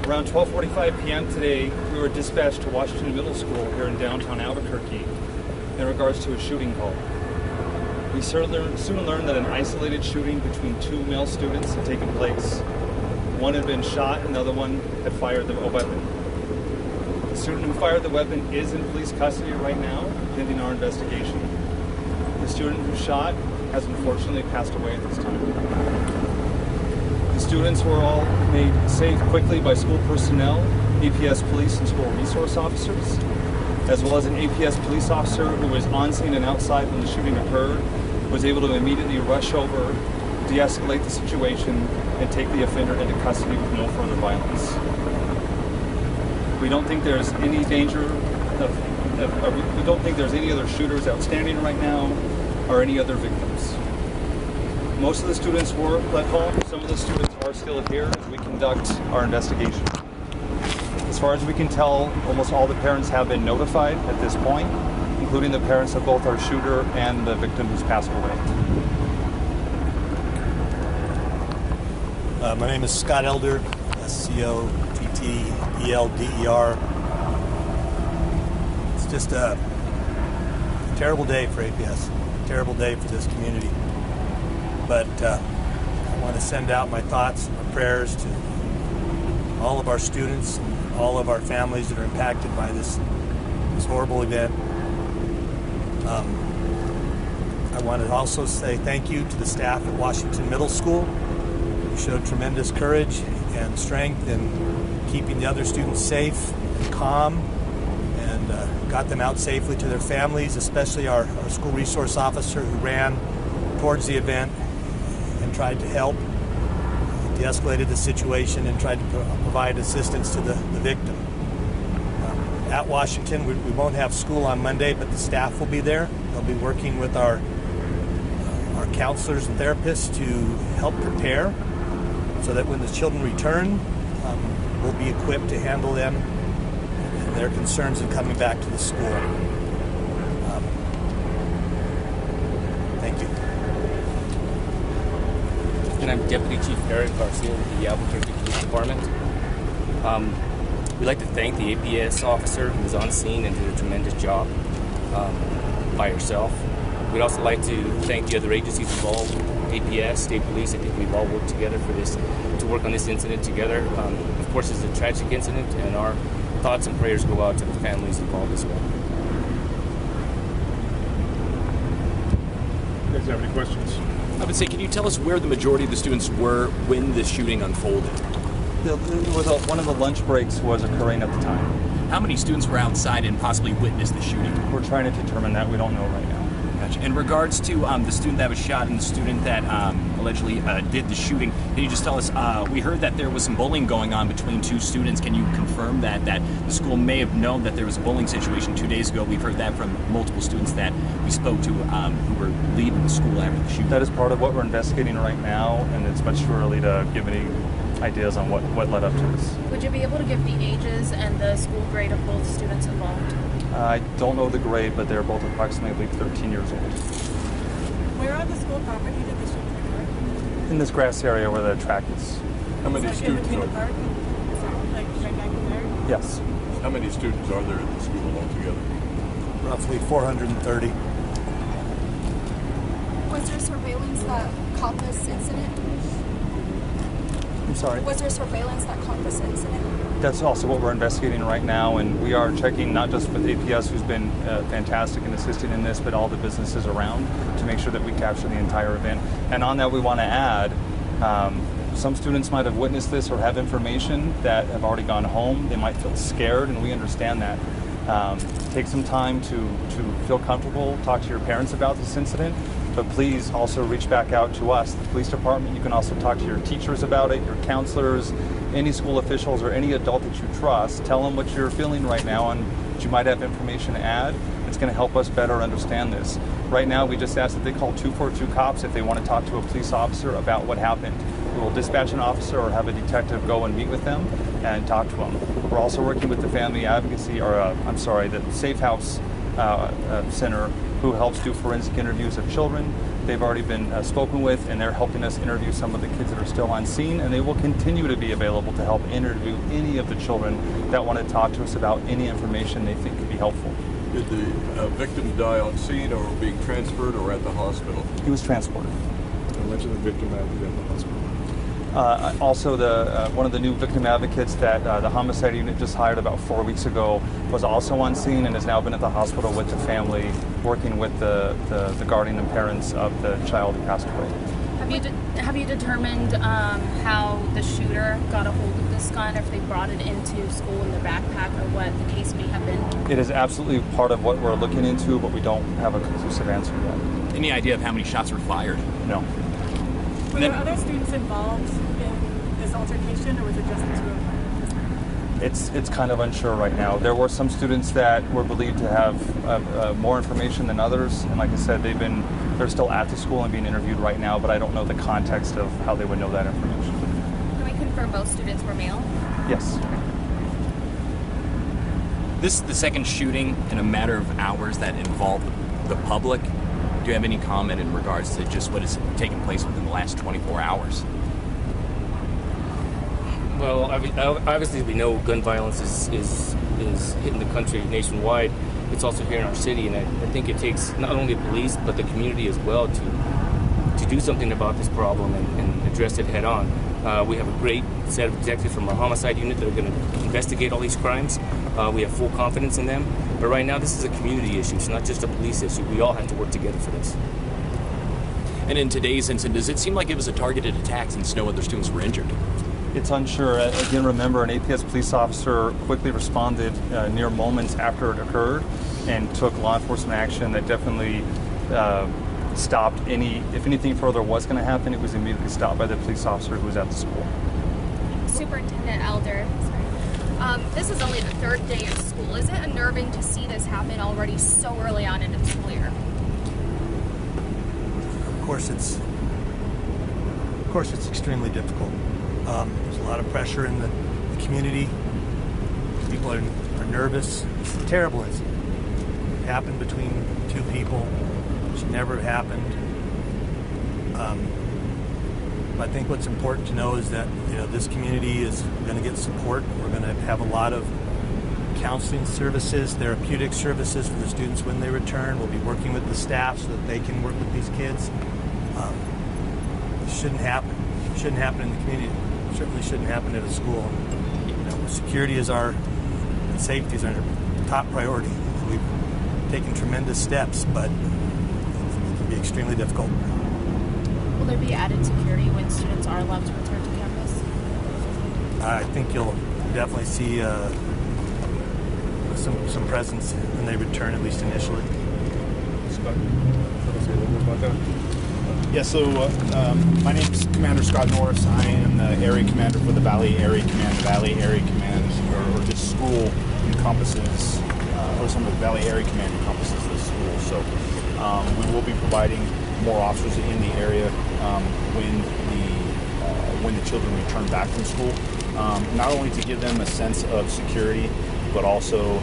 Around 12:45 p.m. today, we were dispatched to Washington Middle School here in downtown Albuquerque in regards to a shooting call. We soon learned that an isolated shooting between two male students had taken place. One had been shot and the other one had fired a weapon. The student who fired the weapon is in police custody right now, pending our investigation. The student who shot has unfortunately passed away at this time. The students were all made safe quickly by school personnel, APS police and school resource officers, as well as an APS police officer who was on scene and outside when the shooting occurred, was able to immediately rush over, de-escalate the situation, and take the offender into custody with no further violence. We don't think there's any danger we don't think there's any other shooters outstanding right now or any other victims. Most of the students were let home. Some of the students are still here as we conduct our investigation. As far as we can tell, almost all the parents have been notified at this point, including the parents of both our shooter and the victim who's passed away. My name is Scott Elder, C-O-T-T-E-L-D-E-R. It's just a terrible day for APS, a terrible day for this community. But I want to send out my thoughts and my prayers to all of our students and all of our families that are impacted by this horrible event. I want to also say thank you to the staff at Washington Middle School. You showed tremendous courage and strength in keeping the other students safe and calm, and got them out safely to their families, especially our school resource officer who ran towards the event and tried to help, de-escalated the situation, and tried to provide assistance to the victim. At Washington, we won't have school on Monday, but the staff will be there. They'll be working with our counselors and therapists to help prepare so that when the children return, we'll be equipped to handle them and their concerns of coming back to the school. Thank you. And I'm Deputy Chief Eric GARCIA with the Albuquerque Police Department. We'd like to thank the APS officer who was on scene and did a tremendous job by herself. We'd also like to thank the other agencies involved, APS, State Police. I think we've all worked together for this, to work on this incident together. Of course, it's a tragic incident, and our thoughts and prayers go out to the families involved as well. You guys have any questions? I would say, can you tell us where the majority of the students were when the shooting unfolded? One of the lunch breaks was occurring at the time. How many students were outside and possibly witnessed the shooting? We're trying to determine that. We don't know right now. Gotcha. In regards to the student that was shot and the student that allegedly did the shooting, can you just tell us, we heard that there was some bullying going on between two students. Can you confirm that the school may have known that there was a bullying situation 2 days ago? We've heard that from multiple students that we spoke to who were leaving the school after the shooting. That is part of what we're investigating right now, and it's much too early to give any ideas on what led up to this. Would you be able to give the ages and the school grade of both students involved? I don't know the grade, but they're both approximately 13 years old. Where on the school property did the shooting occur? In this grass area where the track is. How many students in between are the park and like right back in there? Yes. How many students are there at the school altogether? Roughly 430. Was there surveillance that caught this incident? I'm sorry? Was there surveillance that caught this incident? That's also what we're investigating right now, and we are checking not just with APS, who's been fantastic in assisting in this, but all the businesses around to make sure that we capture the entire event. And on that, we want to add, some students might have witnessed this or have information that have already gone home. They might feel scared, and we understand that. Take some time to feel comfortable, talk to your parents about this incident, but please also reach back out to us, the police department. You can also talk to your teachers about it, your counselors, any school officials, or any adult that you trust. Tell them what you're feeling right now and that you might have information to add. It's going to help us better understand this. Right now, we just ask that they call 242 cops if they want to talk to a police officer about what happened. We will dispatch an officer or have a detective go and meet with them and talk to them. We're also working with the family advocacy, or the Safe House Center who helps do forensic interviews of children. They've already been spoken with, and they're helping us interview some of the kids that are still on scene, and they will continue to be available to help interview any of the children that want to talk to us about any information they think could be helpful. Did the victim die on scene or being transferred or at the hospital? He was transported. Allegedly the victim at the hospital. Also, one of the new victim advocates that the homicide unit just hired about 4 weeks ago was also on scene and has now been at the hospital with the family, working with the guardian and parents of the child who passed away. Have you determined how the shooter got a hold of this gun, if they brought it into school in their backpack, or what the case may have been? It is absolutely part of what we're looking into, but we don't have a conclusive answer yet. Any idea of how many shots were fired? No. Were there other students involved in this altercation, or was it just the two of them? It's kind of unsure right now. There were some students that were believed to have more information than others, and like I said, they're still at the school and being interviewed right now, but I don't know the context of how they would know that information. Can we confirm both students were male? Yes. This is the second shooting in a matter of hours that involved the public. Do you have any comment in regards to just what has taken place within the last 24 hours? Well, obviously we know gun violence is hitting the country nationwide. It's also here in our city, and I think it takes not only the police but the community as well to do something about this problem and address it head on. We have a great set of detectives from our homicide unit that are going to investigate all these crimes. We have full confidence in them. But right now, this is a community issue. It's not just a police issue. We all have to work together for this. And in today's incident, does it seem like it was a targeted attack since no other students were injured? It's unsure. Again, remember, an APS police officer quickly responded near moments after it occurred and took law enforcement action that definitely stopped if anything further was going to happen, it was immediately stopped by the police officer who was at the school. Superintendent Elder, this is only the third day of school. Is it unnerving to see this happen already so early on into the school year? Of course, it's extremely difficult. There's a lot of pressure in the community. People are nervous. It's a terrible incident. It happened between two people. It should never have happened. I think what's important to know is that this community is going to get support. We're going to have a lot of counseling services, therapeutic services for the students when they return. We'll be working with the staff so that they can work with these kids. It shouldn't happen. It shouldn't happen in the community. It certainly shouldn't happen at a school. Security and safety is our top priority. We've taken tremendous steps, but it can be extremely difficult. Will there be added security when students are allowed to return to campus? I think you'll definitely see some presence when they return, at least initially. Scott, say a little bit about that. Yeah, so my name is Commander Scott Norris. I am the area commander for the Valley Area Command. The Valley Area Command, or this school, encompasses, or some of the Valley Area Command encompasses this school. So we will be providing more officers in the area when the children return back from school. Not only to give them a sense of security, but also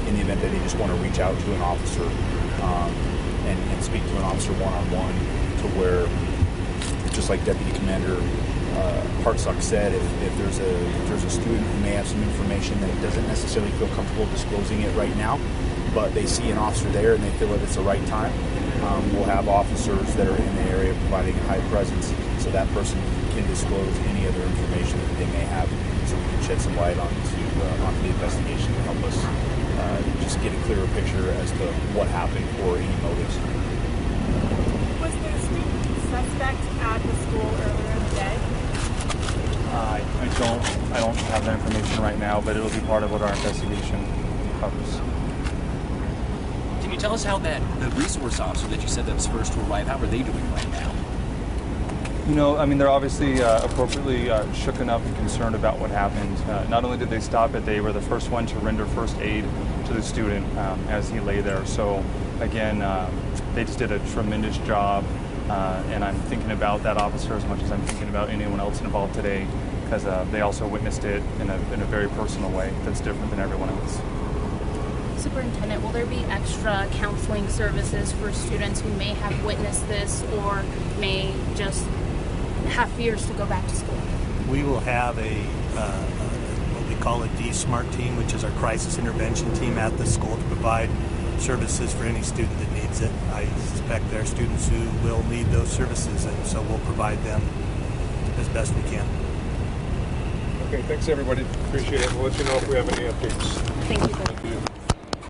in the event that they just want to reach out to an officer and speak to an officer one-on-one, to where, just like Deputy Commander HARTSOCK said, if there's a student who may have some information that doesn't necessarily feel comfortable disclosing it right now, but they see an officer there and they feel that it's the right time, we'll have officers that are in the area providing a high presence, so that person can disclose any other information that they may have, so we can shed some light onto the investigation to help us just get a clearer picture as to what happened or any motives. Was the student suspect at the school earlier in the day? I don't have that information right now, but it'll be part of what our investigation covers. Can you tell us how the resource officer that you said that was first to arrive, how are they doing right now? They're obviously appropriately shooken up and concerned about what happened. Not only did they stop it, they were the first one to render first aid to the student as he lay there. So again, they just did a tremendous job, and I'm thinking about that officer as much as I'm thinking about anyone else involved today, because they also witnessed it in a very personal way that's different than everyone else. Superintendent, will there be extra counseling services for students who may have witnessed this or may just have fears to go back to school? We will have what we call a D-SMART team, which is our crisis intervention team at the school to provide services for any student that needs it. I suspect there are students who will need those services, and so we'll provide them as best we can. Okay, thanks everybody. Appreciate it. We'll let you know if we have any updates. Thank you. Thank you.